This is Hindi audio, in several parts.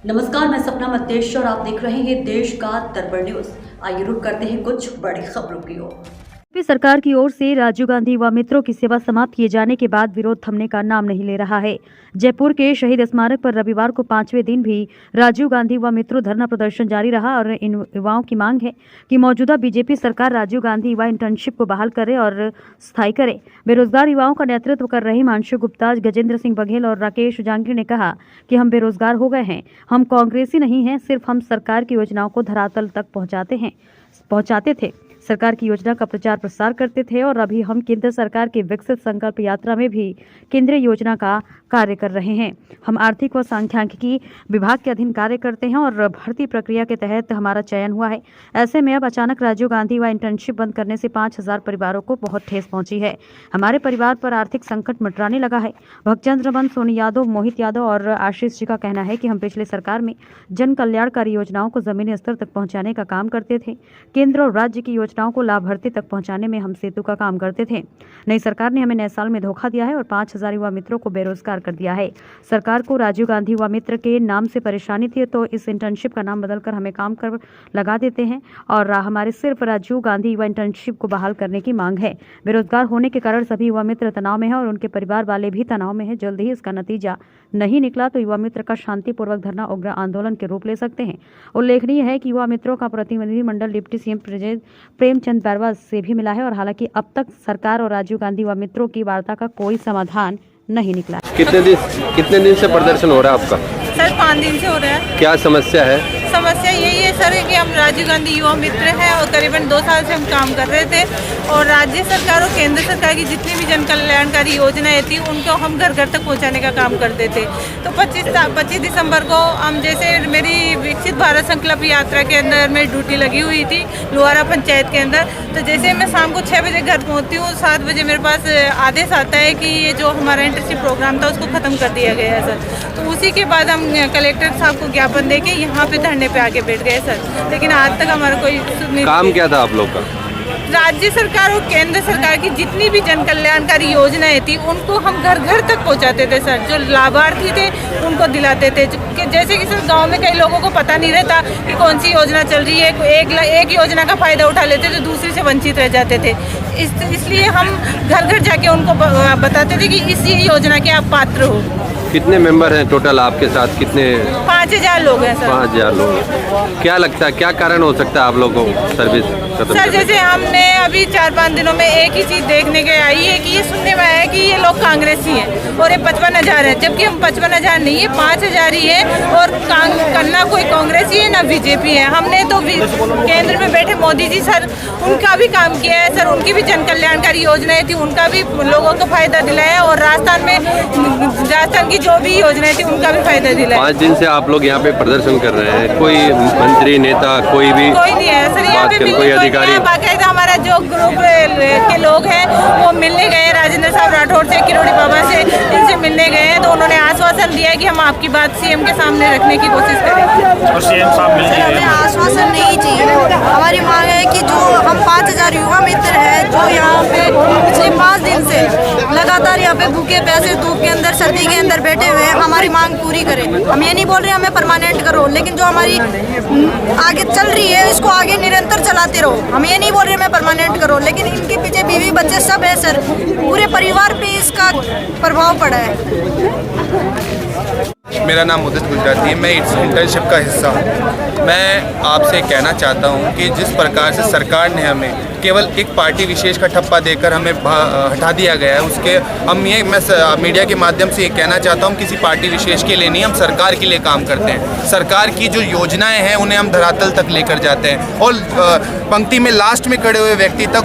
नमस्कार, मैं सपना मतेश और आप देख रहे हैं देश का दरबार न्यूज। आइए रुक करते हैं कुछ बड़ी खबरों की ओर। सरकार की ओर से राजीव गांधी व मित्रों की सेवा समाप्त किए जाने के बाद विरोध थमने का नाम नहीं ले रहा है। जयपुर के शहीद स्मारक पर रविवार को 5वें दिन भी राजीव गांधी व मित्रों धरना प्रदर्शन जारी रहा और इन युवाओं की मांग है कि मौजूदा बीजेपी सरकार राजीव गांधी युवा इंटर्नशिप को बहाल करे और स्थायी करे। बेरोजगार युवाओं का नेतृत्व कर रहे हिमांशु गुप्ता, गजेंद्र सिंह बघेल और राकेश जांगीर ने कहा कि हम बेरोजगार हो गए हैं। हम कांग्रेसी नहीं हैं, सिर्फ हम सरकार की योजनाओं को धरातल तक पहुंचाते थे, सरकार की योजना का प्रचार प्रसार करते थे और अभी हम केंद्र सरकार की विकसित संकल्प यात्रा में भी केंद्रीय योजना का कार्य कर रहे हैं। हम आर्थिक व सांख्यिकी विभाग के अधीन कार्य करते हैं और भर्ती प्रक्रिया के तहत हमारा चयन हुआ है। ऐसे में अब अचानक राजीव गांधी व इंटर्नशिप बंद करने से 5000 परिवारों को बहुत ठेस पहुंची है। हमारे परिवार पर आर्थिक संकट मंडराने लगा है। भक्तचंद्र मन, सोनी यादव, मोहित यादव और आशीष जी का कहना है कि हम पिछले सरकार में जन कल्याणकारी योजनाओं को जमीनी स्तर तक पहुंचाने का काम करते थे। केंद्र और राज्य की योजनाओं को लाभार्थी तक पहुंचाने में हम सेतु का काम करते थे। नई सरकार ने हमें नए साल में धोखा दिया है और 5000 युवा मित्रों को बेरोजगार कर दिया है। सरकार को राजीव गांधी युवा मित्र के नाम से परेशानी थी तो इस इंटर्नशिप का नाम बदलकर हमें काम कर लगा देते हैं और हमारे सिर्फ राजीव गांधी युवा इंटर्नशिप को बहाल करने की मांग है। बेरोजगार होने के कारण सभी युवा मित्र तनाव में है और उनके परिवार वाले भी तनाव में है। जल्द ही इसका नतीजा नहीं निकला तो युवा मित्र का शांतिपूर्वक धरना उग्र आंदोलन के रूप ले सकते हैं। उल्लेखनीय है कि युवा मित्रों का प्रतिनिधिमंडल डिप्टी सीएम प्रेमचंद बैरवा से भी मिला है और हालांकि अब तक सरकार और राजीव गांधी व मित्रों की वार्ता का कोई समाधान नहीं निकला। कितने दिन से प्रदर्शन हो रहा है आपका? सर 5 दिन से हो रहा है। क्या समस्या है? समस्या यही है सर कि हम राजीव गांधी युवा मित्र हैं और करीबन 2 साल से हम काम कर रहे थे और राज्य सरकार और केंद्र सरकार की जितनी भी जन कल्याणकारी योजनाएं थी उनको हम घर घर तक पहुंचाने का काम करते थे। तो 25 दिसंबर को हम जैसे मेरी विकसित भारत संकल्प यात्रा के अंदर मेरी ड्यूटी लगी हुई थी लोहारा पंचायत के अंदर। तो जैसे मैं शाम को 6 बजे घर पहुँचती हूँ, 7 बजे मेरे पास आदेश आता है कि ये जो हमारा इंटर्नशिप प्रोग्राम था उसको ख़त्म कर दिया गया है सर। तो उसी के बाद हम कलेक्टर साहब को ज्ञापन देके यहाँ पे धरने पे आके बैठ गए सर, लेकिन आज तक हमारा कोई काम क्या था आप लोग का? राज्य सरकार और केंद्र सरकार की जितनी भी जन कल्याणकारी योजनाएं थी उनको हम घर घर तक पहुंचाते थे सर। जो लाभार्थी थे उनको दिलाते थे कि जैसे कि सर गांव में कई लोगों को पता नहीं रहता कि कौन सी योजना चल रही है। एक योजना का फायदा उठा लेते थे, दूसरी से वंचित रह जाते थे। इसलिए हम घर घर जाके उनको बताते थे कि इस योजना के आप पात्र हो। कितने मेंबर हैं टोटल आपके साथ? कितने? 5000 लोग हैं सर। 5000 लोग। क्या लगता है क्या कारण हो सकता है आप लोगों को सर्विस खत्म? सर जैसे हमने अभी 4-5 दिनों में एक ही चीज़ देखने के आई है कि ये सुनने में आया है कि ये लोग कांग्रेसी हैं और ये 55,000 है, जबकि हम 55,000 नहीं है, 5,000 ही है। और ना कोई कांग्रेसी है ना बीजेपी है। हमने तो केंद्र में बैठे मोदी जी सर उनका भी काम किया है सर, उनकी भी जन कल्याणकारी योजनाएं थी उनका भी लोगों को फायदा दिलाया और राजस्थान की जो भी योजनाएं थी उनका भी फायदा दिलाया। 5 दिन से आप लोग यहाँ पे प्रदर्शन कर रहे हैं, कोई मंत्री नेता कोई नहीं है सर यहाँ पे? कोई अधिकारी? बाकायदा हमारा जो ग्रुप के लोग हैं वो मिलने गए राजेंद्र साहब राठौड़ से, किरोड़ी बाबा से, इनसे मिलने गए हैं तो उन्होंने आश्वासन दिया है कि हम आपकी बात सीएम के सामने रखने की कोशिश करेंगे। और सीएम साहब मिलने हमें आश्वासन नहीं चाहिए। हमारी मांग है कि जो हम 5000 युवा मित्र हैं जो यहाँ पे पिछले 5 दिन से लगातार यहाँ पे भूखे प्यासे धूप के अंदर सर्दी के अंदर बैठे हुए हैं, हमारी मांग पूरी करें। हम ये नहीं बोल रहे हमें परमानेंट करो, लेकिन जो हमारी आगे चल रही है इसको आगे निरंतर चलाते रहो। हम ये नहीं बोल रहे हमें परमानेंट करो, लेकिन इनके पीछे बीवी बच्चे सब है सर, पूरे परिवार पे इसका प्रभाव पड़ा है। मेरा नाम उदित गुजराती है, मैं इस इंटर्नशिप का हिस्सा हूँ। मैं आपसे कहना चाहता हूँ कि जिस प्रकार से सरकार ने हमें केवल एक पार्टी विशेष का ठप्पा देकर हमें हटा दिया गया है, उसके मैं मीडिया के माध्यम से ये कहना चाहता हूँ किसी पार्टी विशेष के लिए नहीं, हम सरकार के लिए काम करते हैं। सरकार की जो योजनाएं हैं उन्हें हम धरातल तक लेकर जाते हैं और पंक्ति में लास्ट में खड़े हुए व्यक्ति तक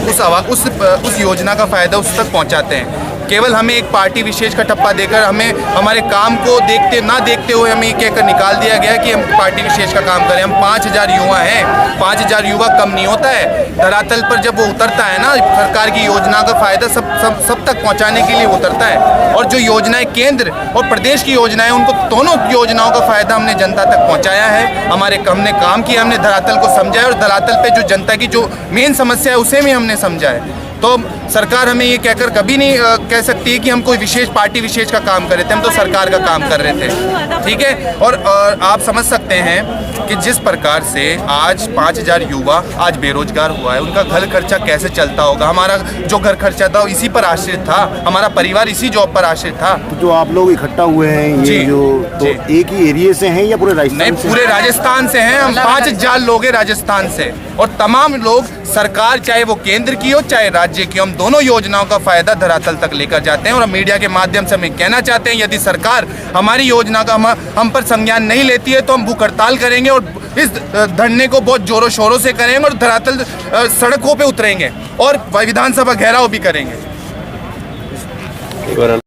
उस योजना का फ़ायदा उस तक पहुँचाते हैं। केवल हमें एक पार्टी विशेष का ठप्पा देकर हमें हमारे काम को देखते हुए हमें ये कहकर निकाल दिया गया कि हम पार्टी विशेष का काम करें। हम 5000 युवा हैं, 5000 युवा कम नहीं होता है। धरातल पर जब वो उतरता है ना, सरकार की योजना का फायदा सब तक पहुंचाने के लिए उतरता है और जो योजनाएं केंद्र और प्रदेश की योजनाएं उनको दोनों योजनाओं का फायदा हमने जनता तक पहुँचाया है। हमने काम किया, हमने धरातल को समझा है और धरातल पर जो जनता की जो मेन समस्या है उसे भी हमने समझा है। तो सरकार हमें ये कहकर कभी नहीं कह सकती है कि हम कोई विशेष पार्टी विशेष का काम कर रहे थे, हम तो सरकार का काम कर रहे थे, ठीक है। और आप समझ सकते हैं कि जिस प्रकार से आज 5000 युवा आज बेरोजगार हुआ है, उनका घर खर्चा कैसे चलता होगा। हमारा जो घर खर्चा था इसी पर आश्रित था, हमारा परिवार इसी जॉब पर आश्रित था। तो जो आप लोग इकट्ठा हुए हैं ये जो तो एक ही एरिया से हैं या पूरे राजस्थान नहीं, से? पूरे राजस्थान से हैं हम। 5000 लोग हैं राजस्थान से, और तमाम लोग सरकार चाहे वो केंद्र की हो चाहे राज्य की, हम दोनों योजनाओं का फायदा धरातल तक लेकर जाते हैं। और हम मीडिया के माध्यम से हम कहना चाहते हैं, यदि सरकार हमारी योजना का हम पर संज्ञान नहीं लेती है तो हम भूख हड़ताल करेंगे और इस धरने को बहुत जोरों शोरों से करेंगे और धरातल सड़कों पे उतरेंगे और विधानसभा घेराव भी करेंगे।